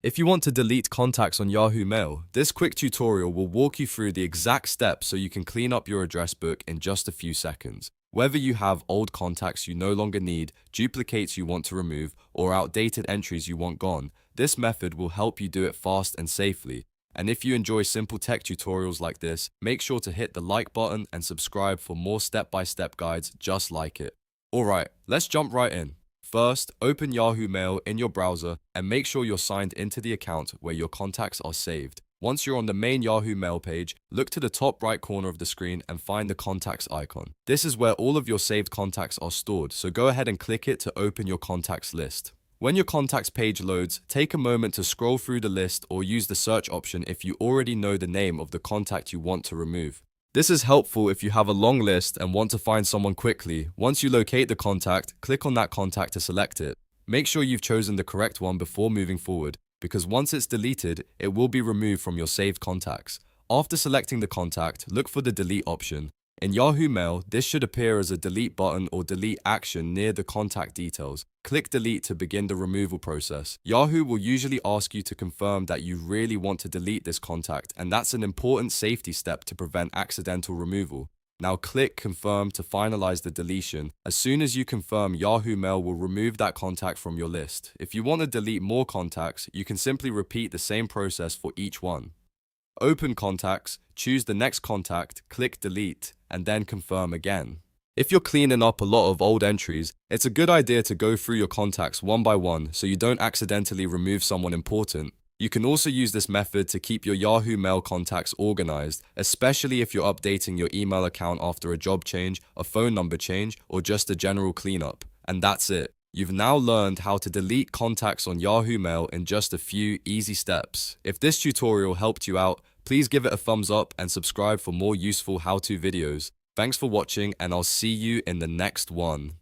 If you want to delete contacts on Yahoo Mail, this quick tutorial will walk you through the exact steps so you can clean up your address book in just a few seconds. Whether you have old contacts you no longer need, duplicates you want to remove, or outdated entries you want gone, this method will help you do it fast and safely. And if you enjoy simple tech tutorials like this, make sure to hit the like button and subscribe for more step-by-step guides just like it. Alright, let's jump right in. First, open Yahoo Mail in your browser and make sure you're signed into the account where your contacts are saved. Once you're on the main Yahoo Mail page, look to the top right corner of the screen and find the contacts icon. This is where all of your saved contacts are stored, so go ahead and click it to open your contacts list. When your contacts page loads, take a moment to scroll through the list or use the search option if you already know the name of the contact you want to remove. This is helpful if you have a long list and want to find someone quickly. Once you locate the contact, click on that contact to select it. Make sure you've chosen the correct one before moving forward, because once it's deleted, it will be removed from your saved contacts. After selecting the contact, look for the delete option. In Yahoo Mail, this should appear as a delete button or delete action near the contact details. Click delete to begin the removal process. Yahoo will usually ask you to confirm that you really want to delete this contact, and that's an important safety step to prevent accidental removal. Now click confirm to finalize the deletion. As soon as you confirm, Yahoo Mail will remove that contact from your list. If you want to delete more contacts, you can simply repeat the same process for each one. Open contacts, choose the next contact, click delete, and then confirm again. If you're cleaning up a lot of old entries, it's a good idea to go through your contacts one by one so you don't accidentally remove someone important. You can also use this method to keep your Yahoo Mail contacts organized, especially if you're updating your email account after a job change, a phone number change, or just a general cleanup. And that's it. You've now learned how to delete contacts on Yahoo Mail in just a few easy steps. If this tutorial helped you out, please give it a thumbs up and subscribe for more useful how-to videos. Thanks for watching, and I'll see you in the next one.